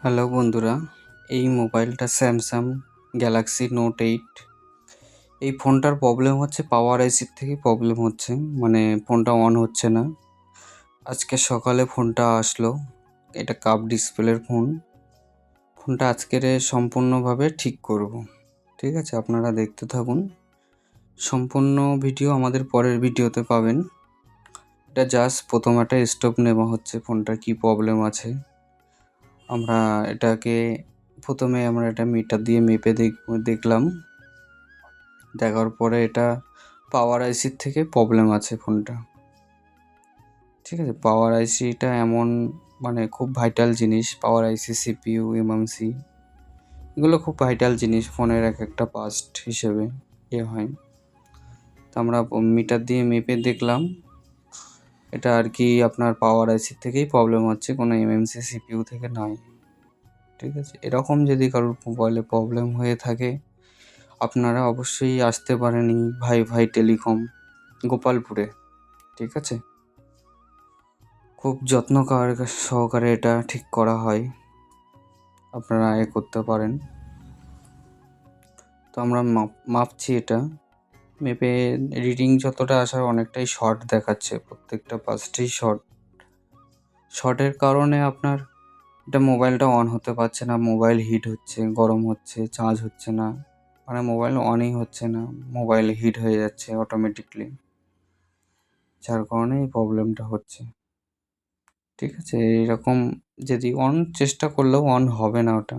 Hello বন্ধুরা, এই মোবাইলটা স্যামসাং গ্যালাক্সি নোট 8। এই ফোনটার প্রবলেম হচ্ছে পাওয়ার আইসির থেকে প্রবলেম হচ্ছে, মানে ফোনটা অন হচ্ছে না। আজকে সকালে ফোনটা আসলো, এটা কাপ ডিসপ্লের ফোন। ফোনটা আজকের সম্পূর্ণভাবে ঠিক করব। ঠিক আছে, আপনারা দেখতে থাকুন। সম্পূর্ণ ভিডিও আমাদের পরের ভিডিওতে পাবেন। এটা জাস্ট প্রথম একটা স্টেপ নেওয়া হচ্ছে, ফোনটার কী প্রবলেম আছে। আমরা এটাকে প্রথমে আমরা এটা মিটার দিয়ে মেপে দেখলাম। দেখার পরে এটা পাওয়ার আইসির থেকে প্রবলেম আছে ফোনটা। ঠিক আছে, পাওয়ার আইসিটা এমন মানে খুব ভাইটাল জিনিস। পাওয়ার আইসি, সিপিইউ, এমএমসি এগুলো খুব ভাইটাল জিনিস, ফোনের এক একটা পার্ট হিসেবে হয়। তো আমরা মিটার দিয়ে মেপে দেখলাম এটা আর কি আপনার পাওয়ার আইসির থেকেই প্রবলেম হচ্ছে, কোনো এমএমসি সিপিইউ থেকে নয়। ঠিক আছে, এরকম যদি কারোর মোবাইলে প্রবলেম হয়ে থাকে আপনারা অবশ্যই আসতে পারেন এই ভাই টেলিকম, গোপালপুরে। ঠিক আছে, খুব যত্ন সহকারে এটা ঠিক করা হয়, আপনারা করতে পারেন। তো আমরা মাপছি এটা, মেপে রিডিং যতটা আসার অনেকটাই শর্ট দেখাচ্ছে, প্রত্যেকটা পাঁচটাই শর্টের কারণে আপনার এটা মোবাইলটা অন হতে পারছে না, মোবাইল হিট হচ্ছে, গরম হচ্ছে, চার্জ হচ্ছে না, মানে মোবাইল অনই হচ্ছে না, মোবাইল হিট হয়ে যাচ্ছে অটোমেটিকলি, যার কারণে এই প্রবলেমটা হচ্ছে। ঠিক আছে, এইরকম যদি চেষ্টা করলেও অন হবে না ওটা।